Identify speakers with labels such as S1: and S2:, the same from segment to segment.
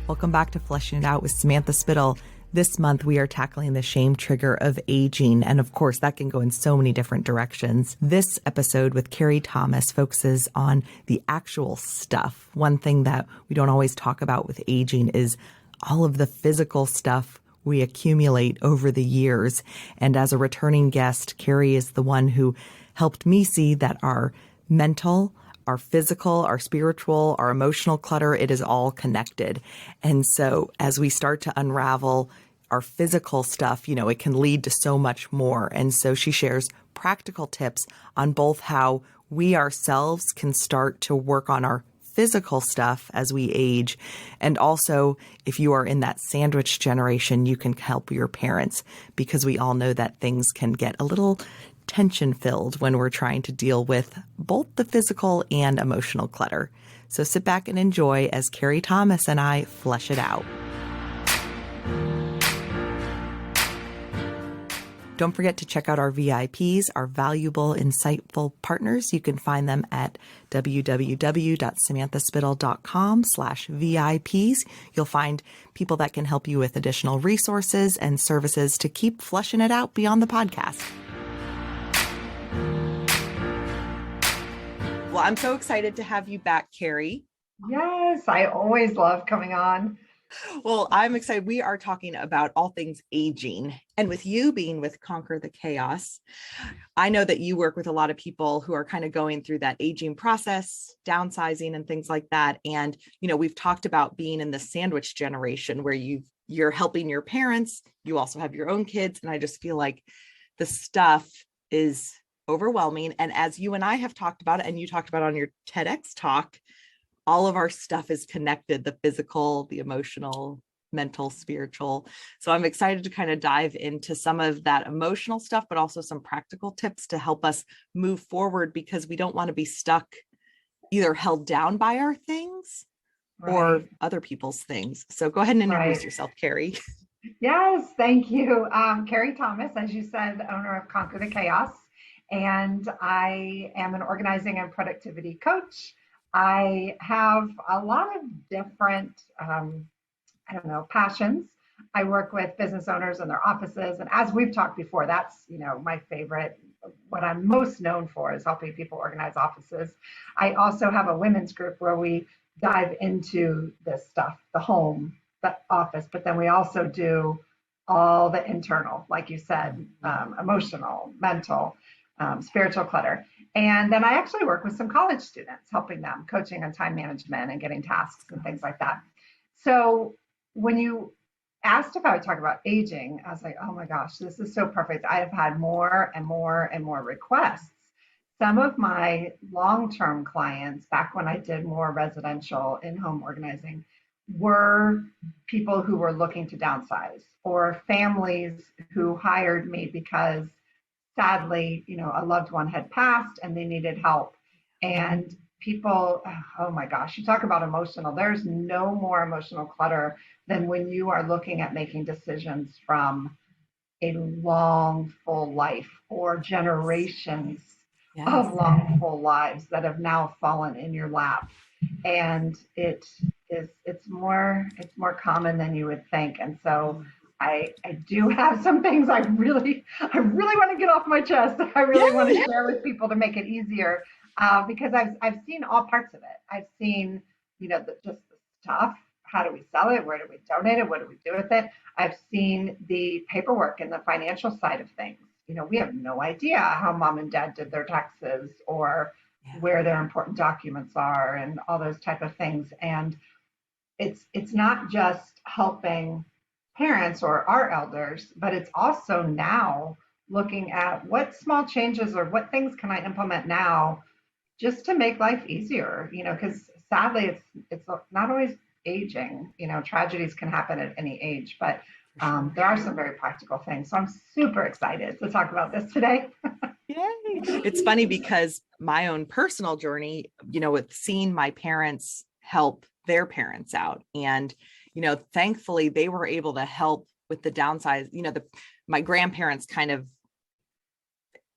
S1: Welcome back to Fleshing It Out with Samantha Spittle. This month, we are tackling the shame trigger of aging. And of course, that can go in so many different directions. This episode with Kerry Thomas focuses on the actual stuff. One thing that we don't always talk about with aging is all of the physical stuff we accumulate over the years. And as a returning guest, Kerry is the one who helped me see that our mental, our physical, our spiritual, our emotional clutter, it is all connected. And so as we start to unravel our physical stuff, it can lead to so much more. And so she shares practical tips on both how we ourselves can start to work on our physical stuff as we age. And also, if you are in that sandwich generation, you can help your parents, because we all know that things can get a little tension filled when we're trying to deal with both the physical and emotional clutter. So sit back and enjoy as Kerry Thomas and I flesh it out. Don't forget to check out our VIPs, our valuable, insightful partners. You can find them at www.samanthaspittle.com/VIPs. You'll find people that can help you with additional resources and services to keep fleshing it out beyond the podcast. Well, I'm so excited to have you back, Kerry.
S2: Yes, I always love coming on.
S1: Well, I'm excited. We are talking about all things aging. And with you being with Conquer the Chaos, I know that you work with a lot of people who are kind of going through that aging process, downsizing and things like that. And, we've talked about being in the sandwich generation where you're helping your parents, you also have your own kids. And I just feel like the stuff is overwhelming. And as you and I have talked about it, and you talked about on your TEDx talk, all of our stuff is connected, the physical, the emotional, mental, spiritual. So I'm excited to kind of dive into some of that emotional stuff, but also some practical tips to help us move forward, because we don't want to be stuck either held down by our things or other people's things. So go ahead and introduce yourself, Kerry.
S2: Yes, thank you. Kerry Thomas, as you said, owner of Conquer the Chaos. And I am an organizing and productivity coach. I have a lot of different, passions. I work with business owners in their offices. And as we've talked before, that's, my favorite. What I'm most known for is helping people organize offices. I also have a women's group where we dive into this stuff, the home, the office, but then we also do all the internal, like you said, emotional, mental, spiritual clutter. And then I actually work with some college students, helping them, coaching on time management and getting tasks and things like that. So when you asked if I would talk about aging, I was like, oh my gosh, this is so perfect. I have had more and more and more requests. Some of my long-term clients, back when I did more residential in-home organizing, were people who were looking to downsize, or families who hired me because sadly, a loved one had passed and they needed help. And people, oh my gosh, you talk about emotional. There's no more emotional clutter than when you are looking at making decisions from a long, full life or generations of long, full lives that have now fallen in your lap. And it's more common than you would think. And so I do have some things I really want to get off my chest. I really want to share with people to make it easier, because I've seen all parts of it. I've seen, just the stuff. How do we sell it? Where do we donate it? What do we do with it? I've seen the paperwork and the financial side of things. We have no idea how mom and dad did their taxes, or where their important documents are, and all those type of things. And it's not just helping parents or our elders, but it's also now looking at what small changes or what things can I implement now just to make life easier, because sadly it's not always aging, tragedies can happen at any age, but there are some very practical things. So I'm super excited to talk about this today.
S1: Yay. It's funny because my own personal journey, with seeing my parents help their parents out, and thankfully they were able to help with the downsize. My grandparents kind of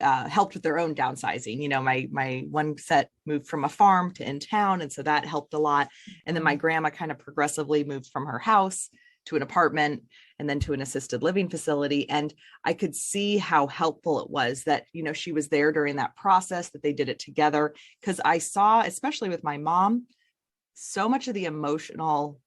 S1: helped with their own downsizing. You know, my one set moved from a farm to in town, and so that helped a lot. And then my grandma kind of progressively moved from her house to an apartment and then to an assisted living facility. And I could see how helpful it was that, you know, she was there during that process, that they did it together. Because I saw, especially with my mom, so much of the emotional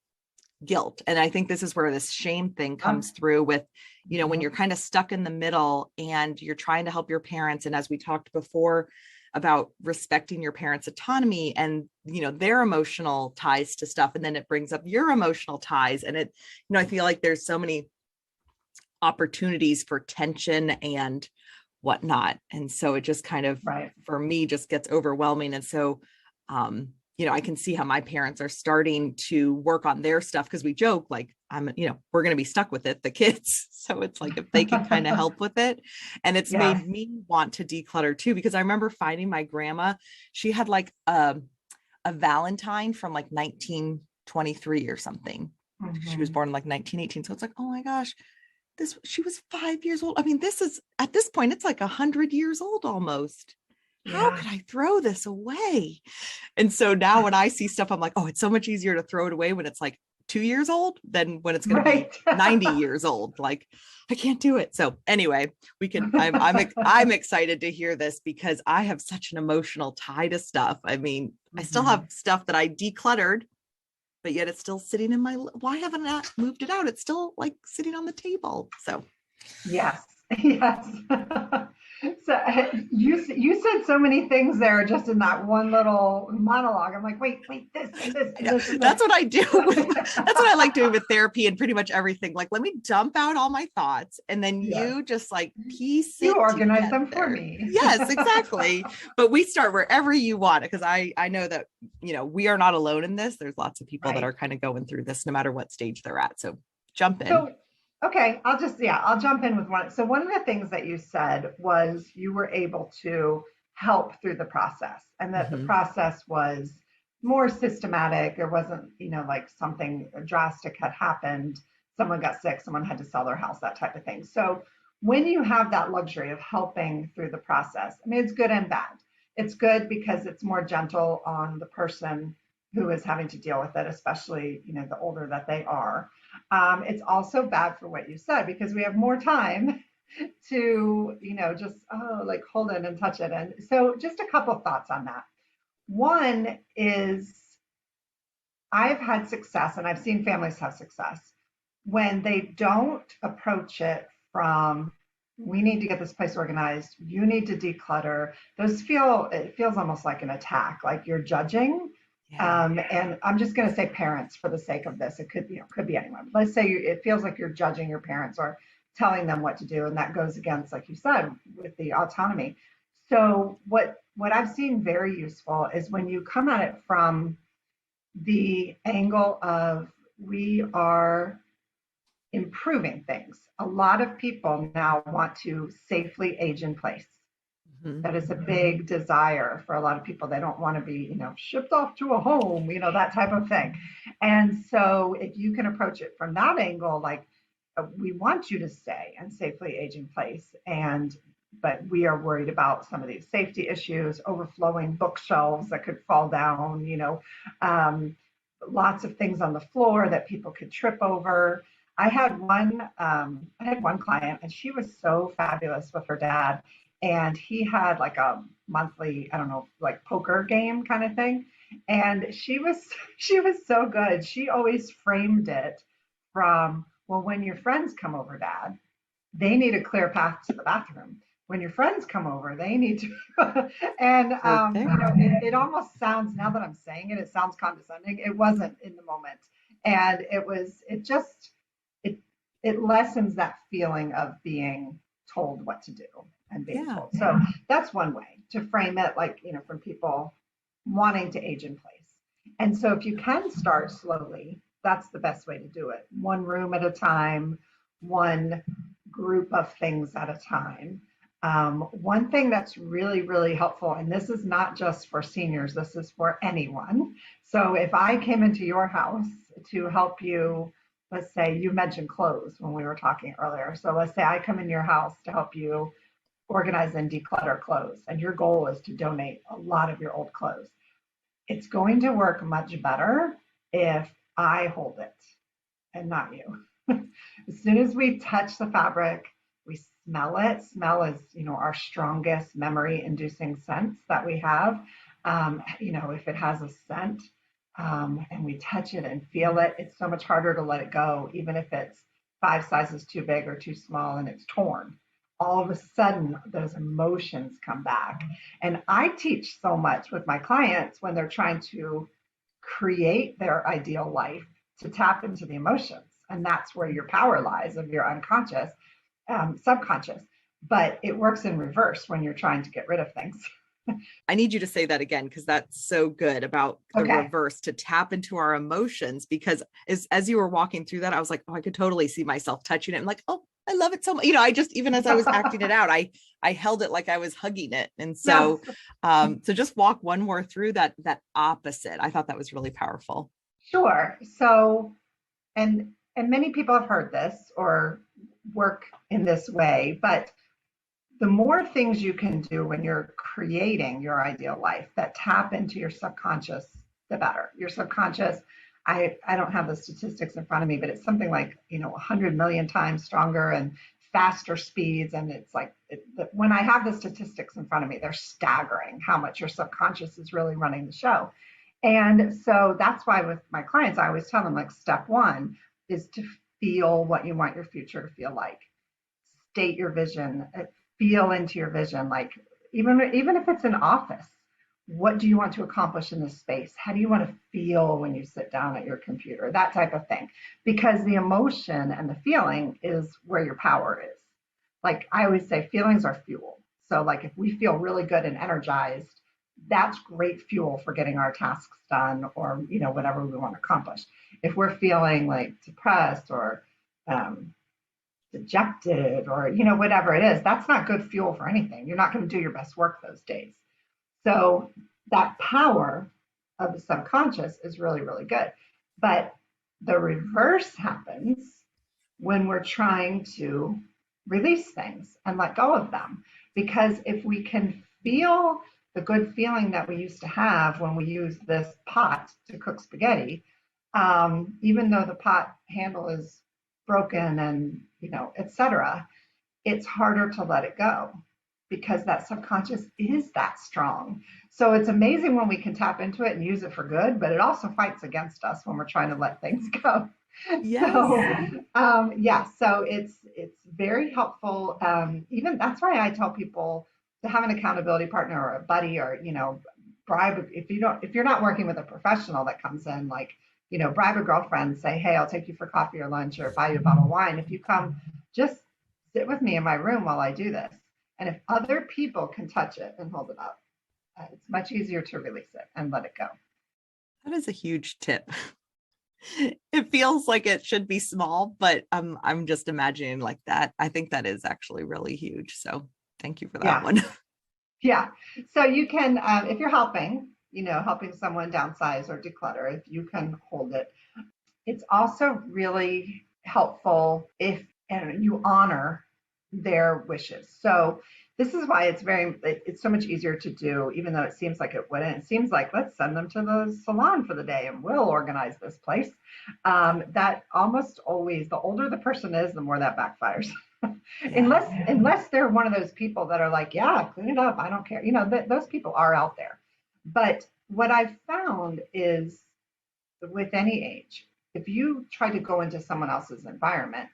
S1: guilt. And I think this is where this shame thing comes through with, you know, when you're kind of stuck in the middle and you're trying to help your parents. And as we talked before about respecting your parents' autonomy and, you know, their emotional ties to stuff. And then it brings up your emotional ties. And it, you know, I feel like there's so many opportunities for tension and whatnot. And so it just kind of, for me, just gets overwhelming. And so, you know, I can see how my parents are starting to work on their stuff, because we joke like, you know, we're going to be stuck with it, the kids. So it's like, if they can kind of help with it. And it's made me want to declutter too, because I remember finding my grandma, she had like a Valentine from like 1923 or something. She was born in like 1918. So it's like, oh my gosh, she was 5 years old. I mean, this is, at this point, it's like 100 years old almost. How could I throw this away? And so now when I see stuff, I'm like, oh, it's so much easier to throw it away when it's like 2 years old than when it's going to be 90 years old. Like, I can't do it. So anyway, I'm excited to hear this, because I have such an emotional tie to stuff. I mean, I still have stuff that I decluttered, but yet it's still sitting in my, why haven't I moved it out? It's still like sitting on the table. So
S2: yes. So you said so many things there just in that one little monologue. I'm like, wait, this.
S1: That's what I do. That's what I like doing with therapy and pretty much everything. Like, let me dump out all my thoughts, and then you just like piece it.
S2: You organize them for me.
S1: Yes, exactly. But we start wherever you want it, because I know that, you know, we are not alone in this. There's lots of people that are kind of going through this, no matter what stage they're at. So jump in.
S2: So, okay, I'll jump in with one. So one of the things that you said was you were able to help through the process, and that the process was more systematic. There wasn't, you know, like something drastic had happened. Someone got sick, someone had to sell their house, that type of thing. So when you have that luxury of helping through the process, I mean, it's good and bad. It's good because it's more gentle on the person who is having to deal with it, especially, you know, the older that they are. It's also bad for what you said, because we have more time to, you know, just, like hold it and touch it. And so just a couple thoughts on that. One is, I've had success, and I've seen families have success when they don't approach it from, we need to get this place organized, you need to declutter. It feels almost like an attack, like you're judging. And I'm just going to say parents for the sake of this. It could be anyone. Let's say it feels like you're judging your parents or telling them what to do, and that goes against, like you said, with the autonomy. So what I've seen very useful is when you come at it from the angle of, we are improving things. A lot of people now want to safely age in place. That is a big desire for a lot of people. They don't want to be, you know, shipped off to a home, you know, that type of thing. And so if you can approach it from that angle, like, we want you to stay and safely age in place, but we are worried about some of these safety issues, overflowing bookshelves that could fall down, you know, lots of things on the floor that people could trip over. I had one client, and she was so fabulous with her dad. And he had like a monthly, I don't know, like poker game kind of thing. And she was so good. She always framed it from, well, when your friends come over, Dad, they need a clear path to the bathroom. When your friends come over, they need to. And you know, it almost sounds, now that I'm saying it, it sounds condescending. It wasn't in the moment, and it lessens that feeling of being told what to do and being told. So that's one way to frame it, like, you know, from people wanting to age in place. And so if you can start slowly, that's the best way to do it. One room at a time, one group of things at a time. One thing that's really, really helpful, and this is not just for seniors, this is for anyone. So if I came into your house to help you, let's say you mentioned clothes when we were talking earlier. So let's say I come in your house to help you organize and declutter clothes, and your goal is to donate a lot of your old clothes. It's going to work much better if I hold it and not you. As soon as we touch the fabric, we smell it. Smell is, our strongest memory inducing sense that we have. If it has a scent, and we touch it and feel it, it's so much harder to let it go, even if it's 5 sizes too big or too small and it's torn. All of a sudden, those emotions come back. And I teach so much with my clients when they're trying to create their ideal life to tap into the emotions. And that's where your power lies of your unconscious, subconscious. But it works in reverse when you're trying to get rid of things.
S1: I need you to say that again, because that's so good about the reverse, to tap into our emotions. Because as you were walking through that, I was like, oh, I could totally see myself touching it. I'm like, oh, I love it so much. I just, even as I was acting it out, I held it like I was hugging it. And so, so just walk one more through that opposite. I thought that was really powerful.
S2: Sure. So, and many people have heard this or work in this way, but the more things you can do when you're creating your ideal life that tap into your subconscious, the better. Your subconscious, I don't have the statistics in front of me, but it's something like, 100 million times stronger and faster speeds. And it's like, when I have the statistics in front of me, they're staggering how much your subconscious is really running the show. And so that's why with my clients, I always tell them, like, step one is to feel what you want your future to feel like. State your vision, feel into your vision. Like, even if it's an office, what do you want to accomplish in this space? How do you want to feel when you sit down at your computer? That type of thing. Because the emotion and the feeling is where your power is. Like I always say, feelings are fuel. So like if we feel really good and energized, that's great fuel for getting our tasks done or, whatever we want to accomplish. If we're feeling like depressed or dejected or, whatever it is, that's not good fuel for anything. You're not going to do your best work those days. So that power of the subconscious is really, really good. But the reverse happens when we're trying to release things and let go of them. Because if we can feel the good feeling that we used to have when we use this pot to cook spaghetti, even though the pot handle is broken and, etc., it's harder to let it go because that subconscious is that strong. So it's amazing when we can tap into it and use it for good, but it also fights against us when we're trying to let things go. Yes. So it's very helpful. Even that's why I tell people to have an accountability partner or a buddy or, bribe, if you're not working with a professional that comes in, like, bribe a girlfriend, say, hey, I'll take you for coffee or lunch or buy you a bottle of wine. If you come, just sit with me in my room while I do this. And if other people can touch it and hold it up, it's much easier to release it and let it go.
S1: That is a huge tip. It feels like it should be small, but I'm just imagining like that. I think that is actually really huge. So thank you for that one.
S2: Yeah. So you can, if you're helping someone downsize or declutter, if you can hold it. It's also really helpful if you honor their wishes. So this is why it's so much easier to do, even though it seems like it wouldn't. It seems like, let's send them to the salon for the day and we'll organize this place. That almost always, the older the person is, the more that backfires. Unless they're one of those people that are like, yeah, clean it up, I don't care. Those people are out there. But what I've found is with any age, if you try to go into someone else's environment,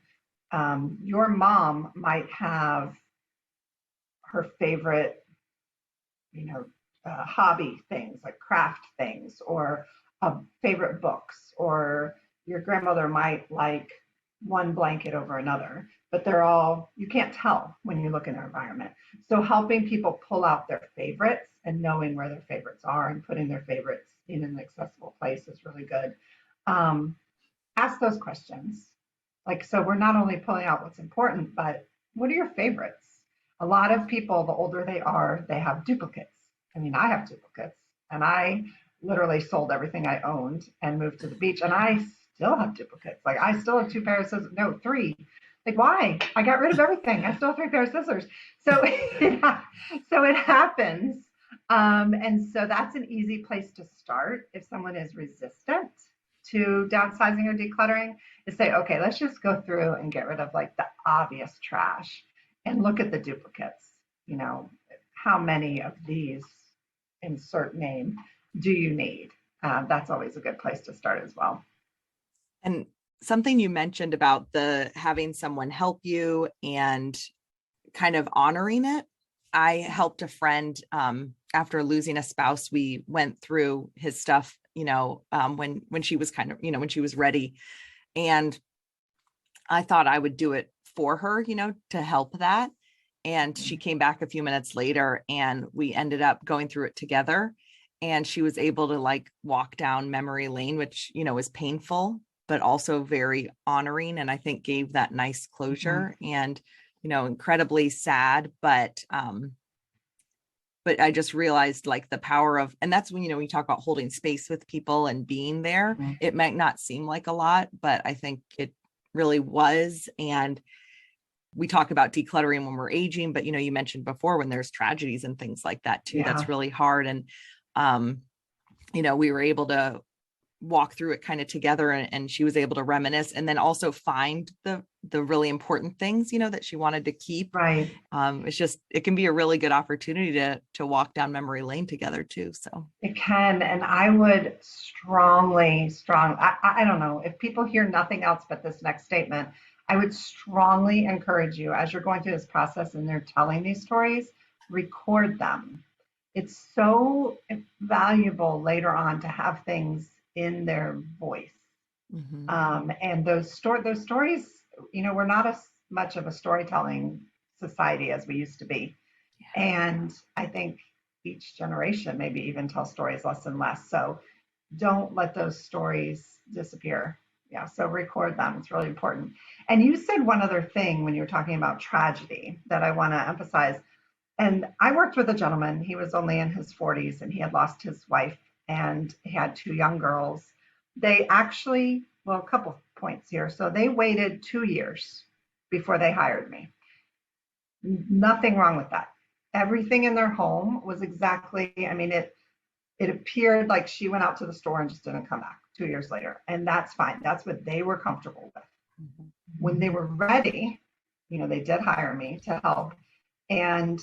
S2: your mom might have her favorite, hobby things like craft things or favorite books, or your grandmother might like one blanket over another, but you can't tell when you look in their environment. So helping people pull out their favorites and knowing where their favorites are and putting their favorites in an accessible place is really good. Ask those questions. Like, so we're not only pulling out what's important, but what are your favorites? A lot of people, the older they are, they have duplicates. I mean, I have duplicates, and I literally sold everything I owned and moved to the beach, and I still have duplicates. Like, I still have 3 Like, why? I got rid of everything. I still have 3 pairs of scissors. So, so it happens. And so that's an easy place to start if someone is resistant to downsizing or decluttering, is say, okay, let's just go through and get rid of like the obvious trash and look at the duplicates. You know, how many of these, insert name, do you need? That's always a good place to start as well.
S1: And something you mentioned about the having someone help you and kind of honoring it. I helped a friend after losing a spouse. We went through his stuff, when she was kind of, when she was ready. And I thought I would do it for her, to help that. And she came back a few minutes later and we ended up going through it together. And she was able to like walk down memory lane, which, was painful, but also very honoring. And I think gave that nice closure and, incredibly sad, but I just realized like the power of, and that's when, we talk about holding space with people and being there, it might not seem like a lot, but I think it really was. And we talk about decluttering when we're aging, but, you mentioned before when there's tragedies and things like that too, that's really hard. And, we were able to walk through it kind of together and she was able to reminisce and then also find the really important things, that she wanted to keep.
S2: Right.
S1: It can be a really good opportunity to walk down memory lane together too. So
S2: it can. And I would I don't know, if people hear nothing else but this next statement, I would strongly encourage you as you're going through this process and they're telling these stories, record them. It's so valuable later on to have things in their voice. And those stories, we're not as much of a storytelling society as we used to be. And I think each generation maybe even tells stories less and less. So don't let those stories disappear. Yeah, so record them. It's really important. And you said one other thing when you were talking about tragedy that I want to emphasize. And I worked with a gentleman, he was only in his 40s and he had lost his wife and he had 2 young girls. They actually, well, a couple of points here. So they waited 2 years before they hired me. Nothing wrong with that. Everything in their home was exactly, it appeared like she went out to the store and just didn't come back 2 years later. And that's fine. That's what they were comfortable with. When they were ready, they did hire me to help. And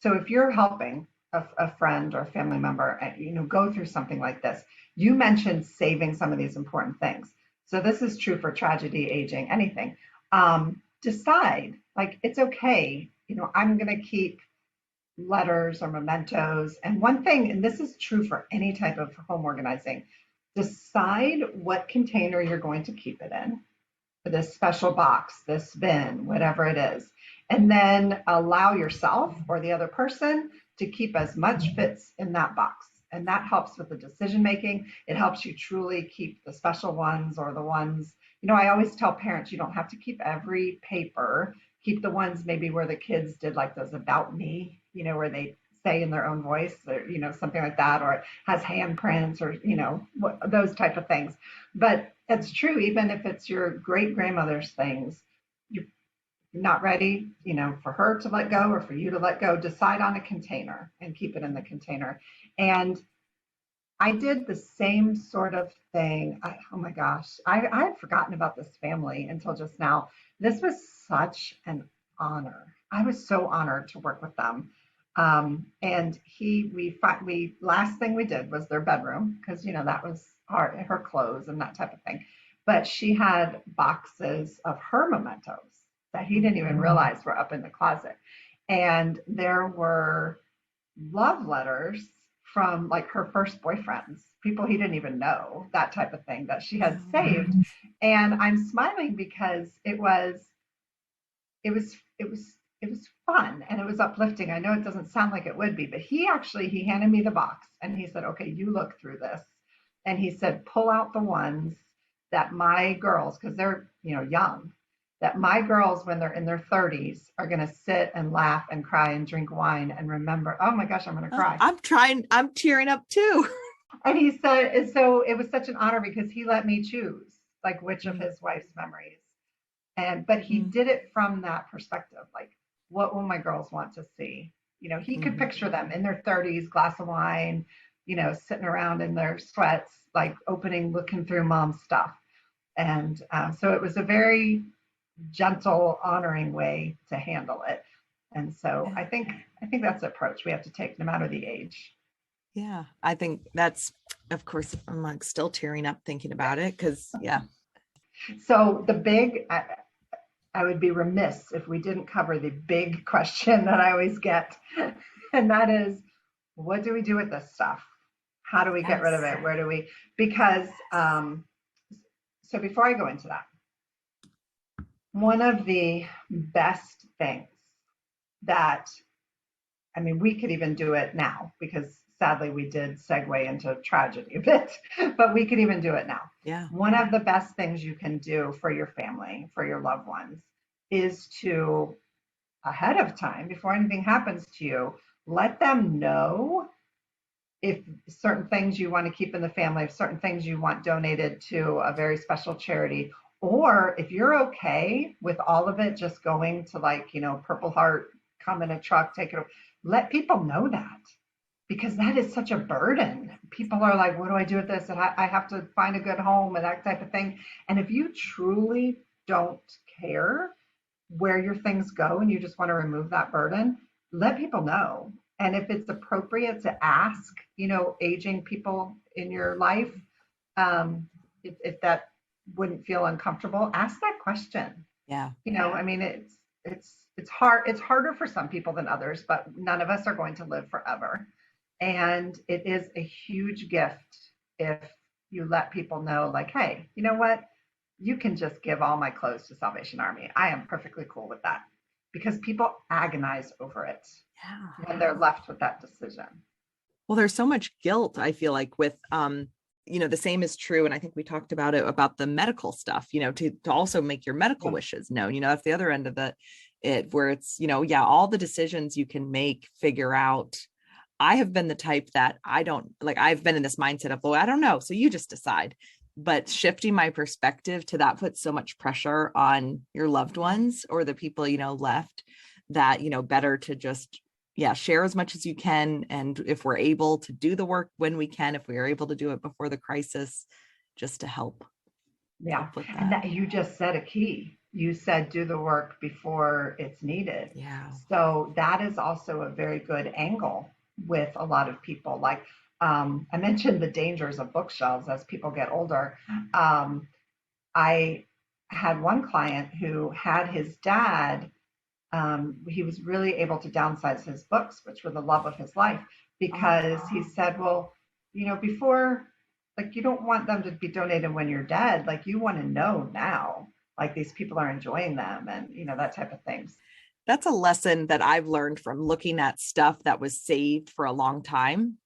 S2: so if you're helping a friend or a family member, go through something like this, you mentioned saving some of these important things. So this is true for tragedy, aging, anything. Decide, like, it's okay. I'm going to keep letters or mementos. And one thing, and this is true for any type of home organizing, decide what container you're going to keep it in, this special box, this bin, whatever it is. And then allow yourself or the other person to keep as much fits in that box. And that helps with the decision making. It helps you truly keep the special ones or the ones, I always tell parents, you don't have to keep every paper. Keep the ones maybe where the kids did like those about me, where they say in their own voice or, something like that, or it has handprints or, those type of things. But it's true, even if it's your great grandmother's things, you're not ready, for her to let go or for you to let go, decide on a container and keep it in the container. And I did the same sort of thing. Oh my gosh, I had forgotten about this family until just now. This was such an honor. I was so honored to work with them. And we last thing we did was their bedroom because that was her clothes and that type of thing. But she had boxes of her mementos that he didn't even realize were up in the closet, and there were love letters from like her first boyfriends, people he didn't even know, that type of thing that she had saved. And I'm smiling because it was fun and it was uplifting. I know it doesn't sound like it would be, but he handed me the box and he said, okay, you look through this. And he said, pull out the ones that my girls, because they're, young, that my girls, when they're in their 30s, are going to sit and laugh and cry and drink wine and remember, oh my gosh, I'm going to cry.
S1: I'm tearing up too.
S2: And he said, so it was such an honor because he let me choose like which of his wife's memories But he did it from that perspective. Like, what will my girls want to see? He could picture them in their 30s, glass of wine, sitting around in their sweats, like looking through mom's stuff. And so it was a very gentle, honoring way to handle it. And so I think that's the approach we have to take no matter the age.
S1: Yeah, I think that's, of course, I'm like still tearing up thinking about it because, yeah.
S2: So I would be remiss if we didn't cover the big question that I always get. And that is, what do we do with this stuff? How do we get rid of it? Where do we? Because, so before I go into that, one of the best things that, we could even do it now because sadly we did segue into tragedy a bit, but we could even do it now.
S1: Yeah.
S2: One of the best things you can do for your family, for your loved ones, is to, ahead of time, before anything happens to you, let them know if certain things you want to keep in the family, if certain things you want donated to a very special charity, or if you're okay with all of it just going to Purple Heart, come in a truck, take it, let people know that. Because that is such a burden. People are like, what do I do with this? And I have to find a good home and that type of thing. And if you truly don't care where your things go and you just want to remove that burden, let people know. And if it's appropriate to ask, aging people in your life, if that wouldn't feel uncomfortable, ask that question.
S1: Yeah.
S2: It's hard. It's harder for some people than others, but none of us are going to live forever. And it is a huge gift if you let people know, like, hey, you know what? You can just give all my clothes to Salvation Army. I am perfectly cool with that, because people agonize over it when they're left with that decision.
S1: Well, there's so much guilt, I feel like, with, the same is true. And I think we talked about it, about the medical stuff, to also make your medical wishes known. That's the other end of it, where it's, all the decisions you can make, figure out. I have been the type that I've been in this mindset of, I don't know. So you just decide. But shifting my perspective to that puts so much pressure on your loved ones or the people, left, that, better to just, share as much as you can. And if we're able to do the work when we can, if we are able to do it before the crisis, just to help.
S2: Yeah. And that you just said a key. You said do the work before it's needed.
S1: Yeah.
S2: So that is also a very good angle with a lot of people. Like, I mentioned the dangers of bookshelves as people get older. I had one client who had his dad, he was really able to downsize his books, which were the love of his life, because he said, well, before, like, you don't want them to be donated when you're dead. Like, you want to know now, like, these people are enjoying them and, that type of things.
S1: That's a lesson that I've learned from looking at stuff that was saved for a long time,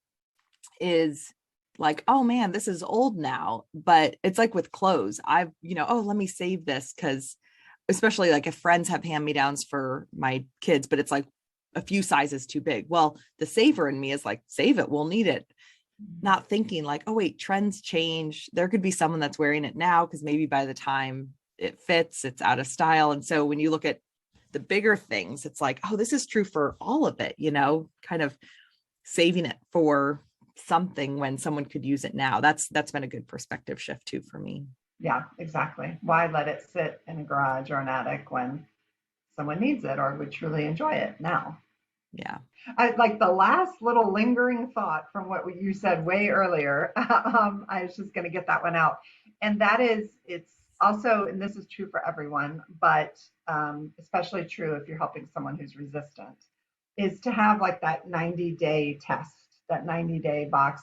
S1: is like, oh man, this is old now. But it's like with clothes, let me save this, because especially like if friends have hand-me-downs for my kids, but it's like a few sizes too big. Well, the saver in me is like, save it, we'll need it. Not thinking like, oh wait, trends change. There could be someone that's wearing it now, because maybe by the time it fits, it's out of style. And so when you look at the bigger things, it's like, oh, this is true for all of it, kind of saving it for something when someone could use it now. That's been a good perspective shift too for me.
S2: Yeah, exactly. Why let it sit in a garage or an attic when someone needs it or would truly enjoy it now?
S1: Yeah.
S2: I like the last little lingering thought from what you said way earlier. I was just going to get that one out. And that is, it's also, and this is true for everyone, but especially true if you're helping someone who's resistant, is to have like that 90-day test, that 90-day box.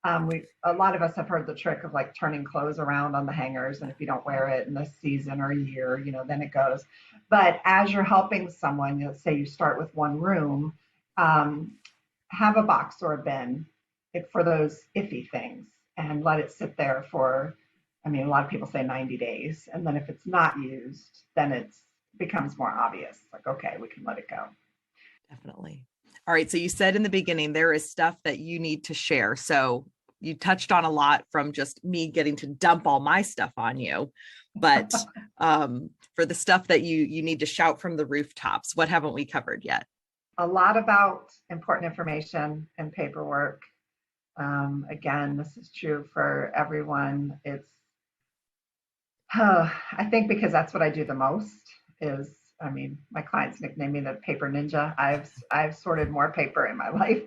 S2: A lot of us have heard the trick of like turning clothes around on the hangers, and if you don't wear it in a season or a year, then it goes. But as you're helping someone, let's say you start with one room, have a box or a bin for those iffy things and let it sit there for, a lot of people say 90 days. And then if it's not used, then it becomes more obvious. Like, okay, we can let it go.
S1: Definitely. All right. So you said in the beginning, there is stuff that you need to share. So you touched on a lot from just me getting to dump all my stuff on you. But for the stuff that you need to shout from the rooftops, what haven't we covered yet?
S2: A lot about important information and paperwork. Again, this is true for everyone. I think because that's what I do the most is, I mean, my clients nickname me the paper ninja. I've sorted more paper in my life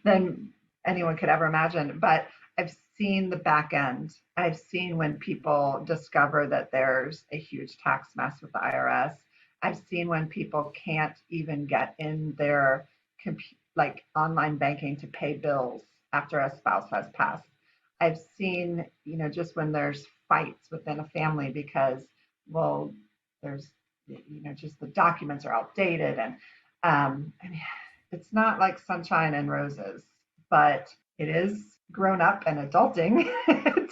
S2: than anyone could ever imagine. But I've seen the back end. I've seen when people discover that there's a huge tax mess with the IRS. I've seen when people can't even get in their like online banking to pay bills after a spouse has passed. I've seen, just when there's fights within a family because, well, there's, just the documents are outdated. And I mean, it's not like sunshine and roses, but it is grown up and adulting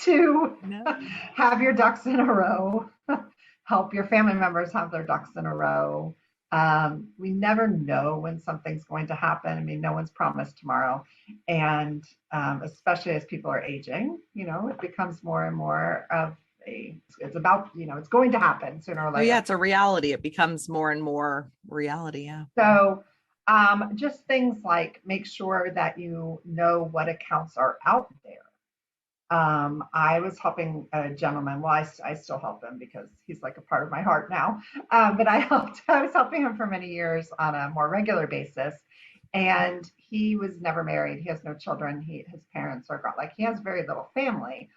S2: to have your ducks in a row, help your family members have their ducks in a row. We never know when something's going to happen. I mean, no one's promised tomorrow. And especially as people are aging, it becomes more and more of it's about, it's going to happen sooner or later.
S1: Oh, yeah, it's a reality. It becomes more and more reality. Yeah.
S2: So just things like make sure that you know what accounts are out there. I was helping a gentleman. Well, I still help him because he's like a part of my heart now. But I was helping him for many years on a more regular basis. And he was never married. He has no children. His parents are gone. Like he has very little family.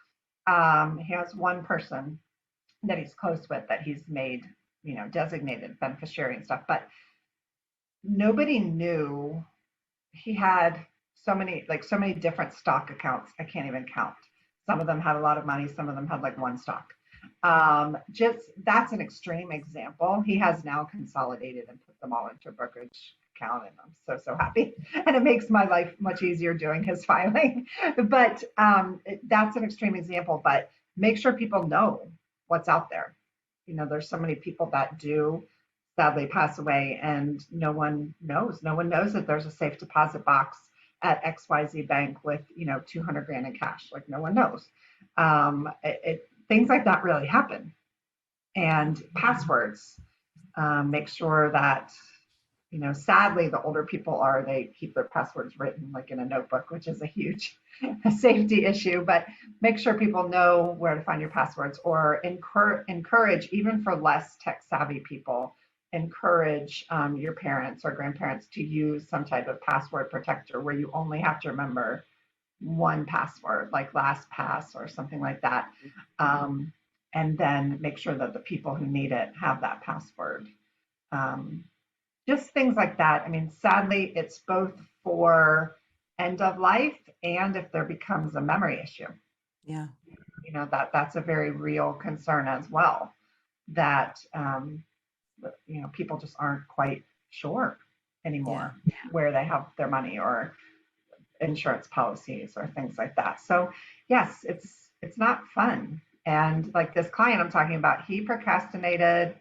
S2: He has one person that he's close with that he's made, designated beneficiary and stuff. But nobody knew he had so many different stock accounts. I can't even count. Some of them had a lot of money. Some of them had like one stock. Just that's an extreme example. He has now consolidated and put them all into a brokerage account, and I'm so happy. And it makes my life much easier doing his filing. But that's an extreme example. But make sure people know what's out there. There's so many people that do sadly pass away, and no one knows. No one knows that there's a safe deposit box at XYZ Bank with, 200 grand in cash. Like no one knows. Things like that really happen. And passwords, make sure that, sadly, the older people they keep their passwords written like in a notebook, which is a huge safety issue. But make sure people know where to find your passwords, or encourage, even for less tech savvy people, encourage your parents or grandparents to use some type of password protector where you only have to remember one password, like LastPass or something like that. And then make sure that the people who need it have that password. Just things like that. I mean, sadly, it's both for end of life and if there becomes a memory issue.
S1: Yeah.
S2: That's a very real concern as well, that people just aren't quite sure anymore where they have their money or insurance policies or things like that. So yes, it's not fun. And like this client I'm talking about, he procrastinated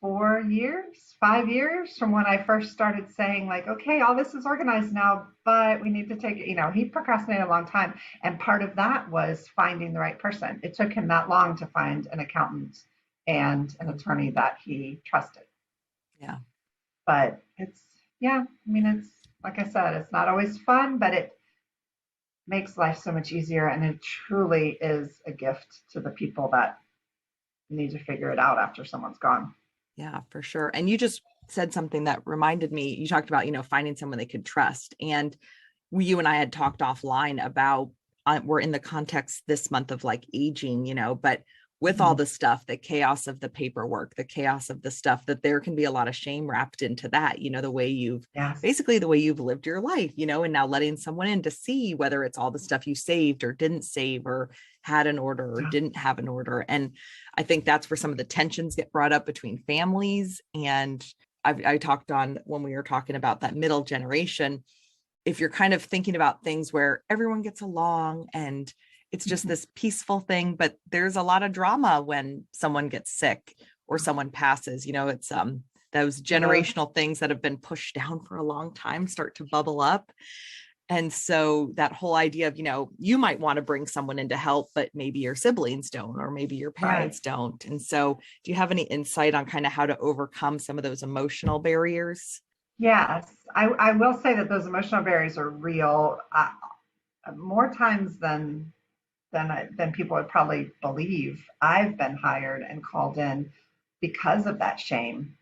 S2: 5 years from when I first started saying like, okay, all this is organized now, but we need to take it, he procrastinated a long time. And part of that was finding the right person. It took him that long to find an accountant and an attorney that he trusted.
S1: Yeah.
S2: But it's like I said, it's not always fun, but it makes life so much easier. And it truly is a gift to the people that need to figure it out after someone's gone.
S1: Yeah, for sure. And you just said something that reminded me, you talked about, finding someone they could trust. And you and I had talked offline about, we're in the context this month of like aging, but with all the stuff, the chaos of the paperwork, the chaos of the stuff, that there can be a lot of shame wrapped into that, the way basically the way you've lived your life, and now letting someone in to see whether it's all the stuff you saved or didn't save or had an order or didn't have an order. And I think that's where some of the tensions get brought up between families. And I talked on when we were talking about that middle generation, if you're kind of thinking about things where everyone gets along and it's just this peaceful thing, but there's a lot of drama when someone gets sick or someone passes, it's those generational things that have been pushed down for a long time start to bubble up. And so that whole idea of, you might want to bring someone in to help, but maybe your siblings don't, or maybe your parents don't. And so do you have any insight on kind of how to overcome some of those emotional barriers?
S2: Yes, I will say that those emotional barriers are real, more times than people would probably believe. I've been hired and called in because of that shame.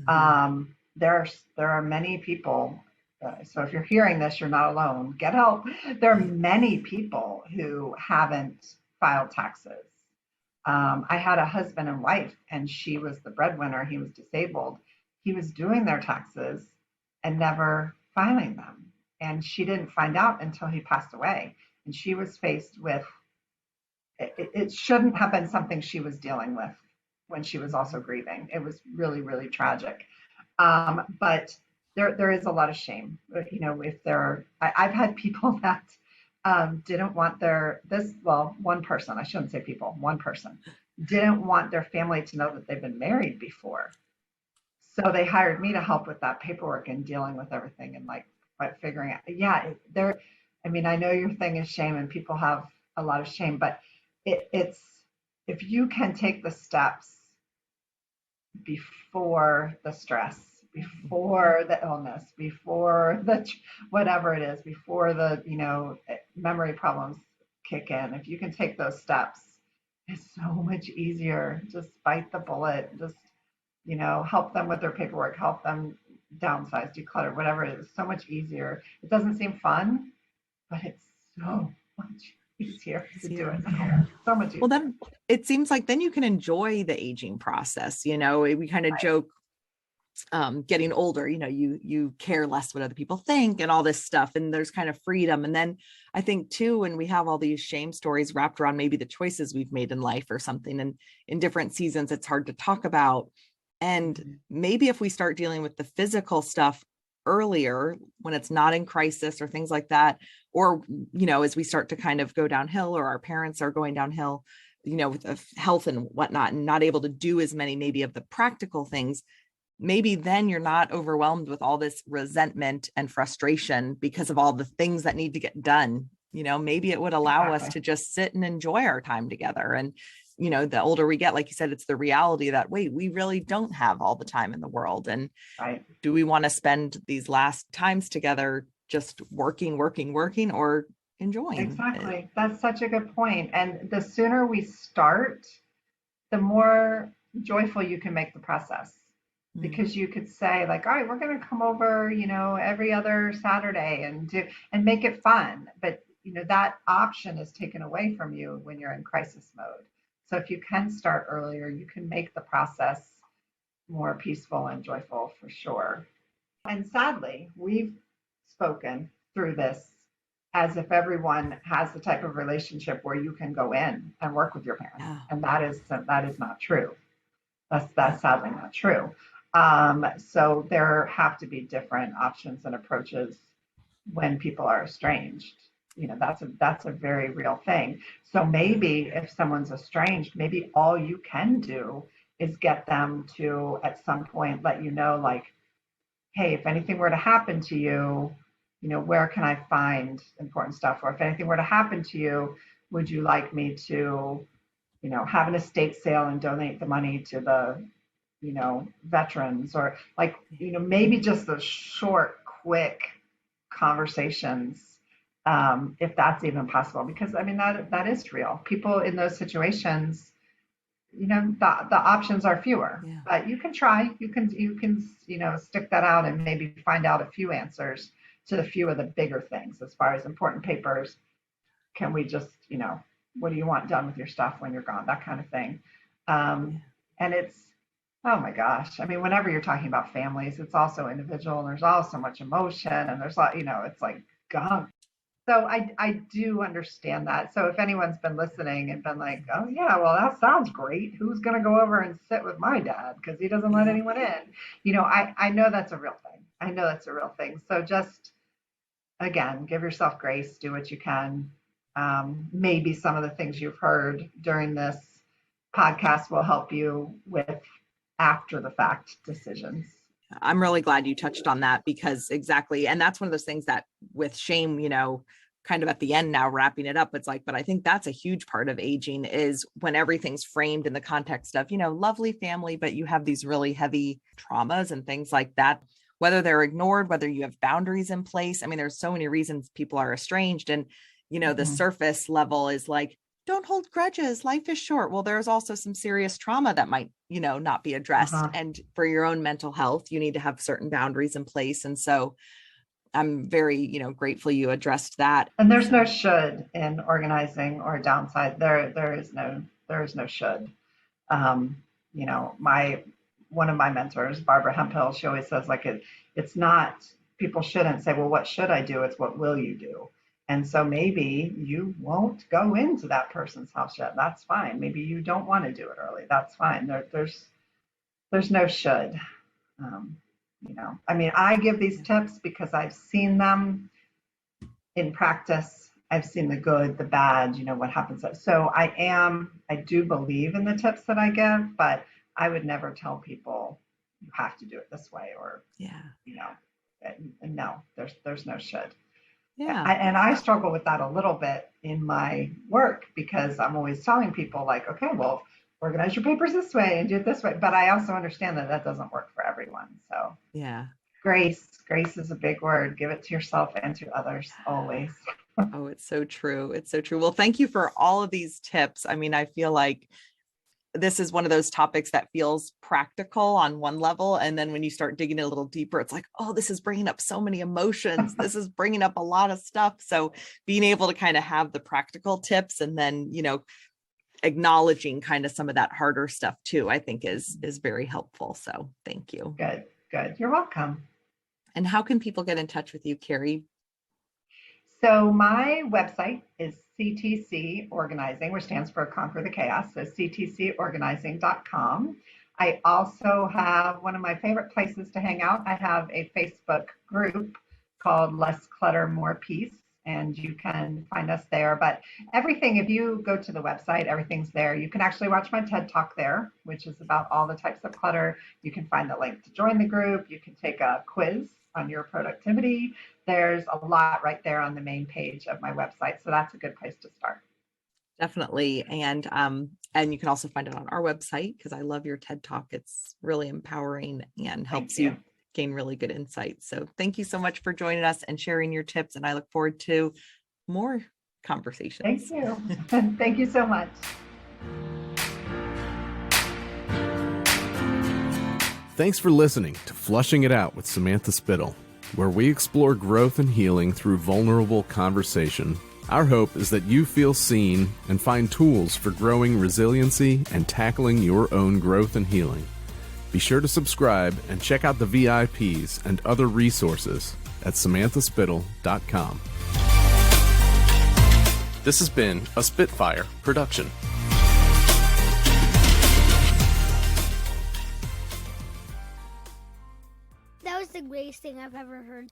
S2: There are many people. So if you're hearing this, you're not alone. Get help. There are many people who haven't filed taxes. I had a husband and wife, and she was the breadwinner. He was disabled. He was doing their taxes and never filing them. And she didn't find out until he passed away. And she was faced with it shouldn't have been something she was dealing with when she was also grieving. It was really, really tragic. But there is a lot of shame. If I've had people that didn't want one person, I shouldn't say people, one person didn't want their family to know that they've been married before. So they hired me to help with that paperwork and dealing with everything and like figuring out. Yeah, I know your thing is shame and people have a lot of shame, but it's if you can take the steps before the stress, before the illness, before the whatever it is, before the memory problems kick in, if you can take those steps, it's so much easier. Just bite the bullet. Just help them with their paperwork, help them downsize, declutter, whatever it is. So much easier. It doesn't seem fun, but it's so much easier to do it. So much easier.
S1: Well, then it seems like then you can enjoy the aging process. We kind of joke, getting older, you care less what other people think and all this stuff. And there's kind of freedom. And then I think too, when we have all these shame stories wrapped around maybe the choices we've made in life or something, and in different seasons, it's hard to talk about. And maybe if we start dealing with the physical stuff earlier, when it's not in crisis or things like that, or, as we start to kind of go downhill, or our parents are going downhill, with health and whatnot, and not able to do as many maybe of the practical things, maybe then you're not overwhelmed with all this resentment and frustration because of all the things that need to get done. Maybe it would allow us to just sit and enjoy our time together. And the older we get, like you said, it's the reality that, wait, we really don't have all the time in the world. And do we want to spend these last times together just working, or enjoying?
S2: Exactly. That's such a good point. And the sooner we start, the more joyful you can make the process. Because you could say like, all right, we're going to come over, every other Saturday and make it fun. But, that option is taken away from you when you're in crisis mode. So if you can start earlier, you can make the process more peaceful and joyful for sure. And sadly, we've spoken through this as if everyone has the type of relationship where you can go in and work with your parents. And that is not true. That's sadly not true. So there have to be different options and approaches when people are estranged. That's a very real thing. So maybe if someone's estranged, maybe all you can do is get them to at some point let you know, like, hey, if anything were to happen to you, where can I find important stuff? Or if anything were to happen to you, would you like me to, have an estate sale and donate the money to the, veterans? Or like, maybe just the short, quick conversations, if that's even possible, because that is real. People in those situations, the options are fewer, but you can try, you can, stick that out and maybe find out a few answers to the few of the bigger things as far as important papers. Can we just, what do you want done with your stuff when you're gone? That kind of thing. And it's, oh my gosh. Whenever you're talking about families, it's also individual and there's also much emotion and there's it's like gunk. So I do understand that. So if anyone's been listening and been like, oh yeah, well, that sounds great. Who's going to go over and sit with my dad because he doesn't let anyone in? I know that's a real thing. I know that's a real thing. So just, again, give yourself grace, do what you can. Maybe some of the things you've heard during this podcast will help you with after the fact decisions.
S1: I'm really glad you touched on that, because exactly. And that's one of those things that with shame, kind of at the end now, wrapping it up, it's like, but I think that's a huge part of aging, is when everything's framed in the context of, lovely family, but you have these really heavy traumas and things like that, whether they're ignored, whether you have boundaries in place. I mean, there's so many reasons people are estranged, and, the surface level is like, don't hold grudges. Life is short. Well, there's also some serious trauma that might, not be addressed. And for your own mental health, you need to have certain boundaries in place. And so I'm very, grateful you addressed that.
S2: And there's no should in organizing or downside. There is no should. One of my mentors, Barbara Hemphill, she always says, like, it's not, people shouldn't say, well, what should I do? It's what will you do? And so maybe you won't go into that person's house yet. That's fine. Maybe you don't want to do it early. That's fine. There's no should. I mean, I give these tips because I've seen them in practice. I've seen the good, the bad, what happens. So I do believe in the tips that I give, but I would never tell people you have to do it this way, or, no, there's no should.
S1: Yeah.
S2: And I struggle with that a little bit in my work, because I'm always telling people, like, okay, well, organize your papers this way and do it this way. But I also understand that doesn't work for everyone. So
S1: yeah,
S2: grace is a big word. Give it to yourself and to others always.
S1: Oh, it's so true. It's so true. Well, thank you for all of these tips. I mean, I feel like this is one of those topics that feels practical on one level. And then when you start digging a little deeper, it's like, oh, this is bringing up so many emotions. This is bringing up a lot of stuff. So being able to kind of have the practical tips, and then, acknowledging kind of some of that harder stuff too, I think is very helpful. So thank you.
S2: Good. You're welcome.
S1: And how can people get in touch with you, Kerry?
S2: So my website is CTC Organizing, which stands for Conquer the Chaos. So ctcorganizing.com. I also have one of my favorite places to hang out. I have a Facebook group called Less Clutter, More Peace, and you can find us there. But everything, if you go to the website, everything's there. You can actually watch my TED Talk there, which is about all the types of clutter. You can find the link to join the group. You can take a quiz on your productivity. There's a lot right there on the main page of my website. So that's a good place to start.
S1: Definitely. And you can also find it on our website, because I love your TED Talk. It's really empowering and helps you gain really good insights. So thank you so much for joining us and sharing your tips. And I look forward to more conversations.
S2: Thank you. Thank you so much.
S3: Thanks for listening to Flushing It Out with Samantha Spittle, where we explore growth and healing through vulnerable conversation. Our hope is that you feel seen and find tools for growing resiliency and tackling your own growth and healing. Be sure to subscribe and check out the VIPs and other resources at samanthaspittle.com. This has been a Spitfire production.
S4: That was the greatest thing I've ever heard.